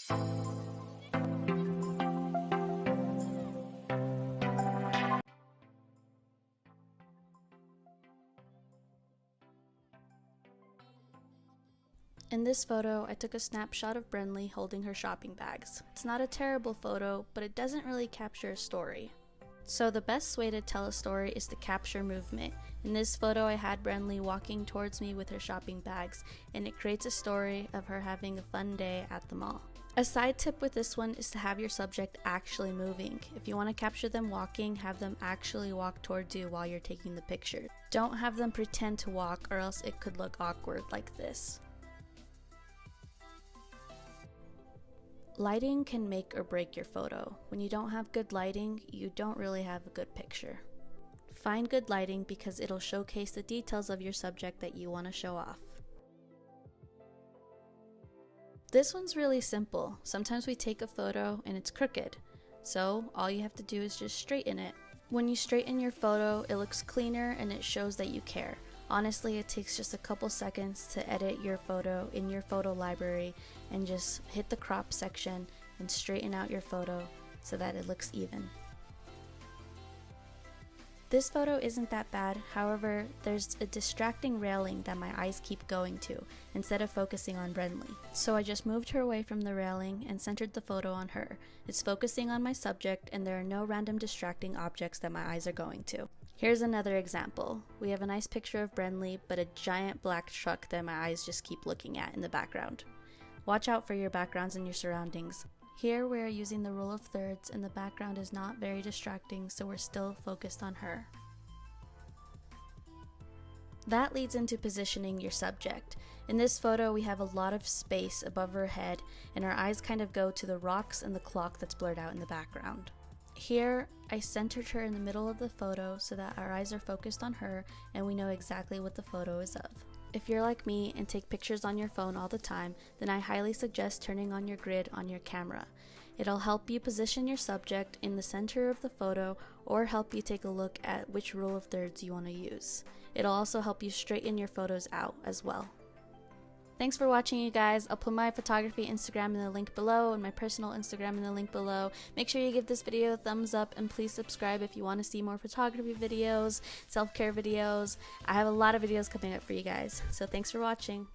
In this photo, I took a snapshot of Brenly holding her shopping bags. It's not a terrible photo, but it doesn't really capture a story. So the best way to tell a story is to capture movement. In this photo, I had Brenly walking towards me with her shopping bags, and it creates a story of her having a fun day at the mall. A side tip with this one is to have your subject actually moving. If you want to capture them walking, have them actually walk towards you while you're taking the picture. Don't have them pretend to walk, or else it could look awkward like this. Lighting can make or break your photo. When you don't have good lighting, you don't really have a good picture. Find good lighting because it'll showcase the details of your subject that you want to show off. This one's really simple. Sometimes we take a photo and it's crooked, so all you have to do is just straighten it. When you straighten your photo, it looks cleaner and it shows that you care. Honestly, it takes just a couple seconds to edit your photo in your photo library and just hit the crop section and straighten out your photo so that it looks even. This photo isn't that bad, however, there's a distracting railing that my eyes keep going to instead of focusing on Brenly. So I just moved her away from the railing and centered the photo on her. It's focusing on my subject and there are no random distracting objects that my eyes are going to. Here's another example. We have a nice picture of Brenly, but a giant black truck that my eyes just keep looking at in the background. Watch out for your backgrounds and your surroundings. Here we are using the rule of thirds and the background is not very distracting, so we're still focused on her. That leads into positioning your subject. In this photo we have a lot of space above her head and our eyes kind of go to the rocks and the clock that's blurred out in the background. Here, I centered her in the middle of the photo so that our eyes are focused on her and we know exactly what the photo is of. If you're like me and take pictures on your phone all the time, then I highly suggest turning on your grid on your camera. It'll help you position your subject in the center of the photo or help you take a look at which rule of thirds you want to use. It'll also help you straighten your photos out as well. Thanks for watching, you guys. I'll put my photography Instagram in the link below and my personal Instagram in the link below. Make sure you give this video a thumbs up and please subscribe if you want to see more photography videos, self-care videos. I have a lot of videos coming up for you guys, so thanks for watching.